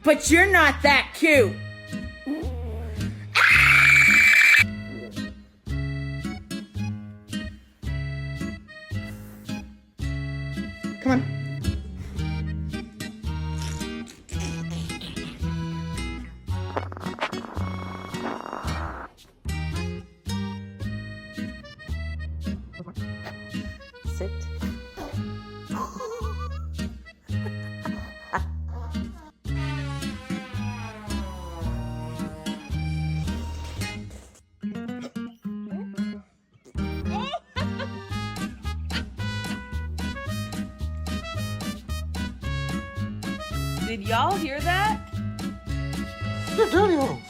But you're not that cute. Come on. Sit. Did y'all hear that? Your daddy home.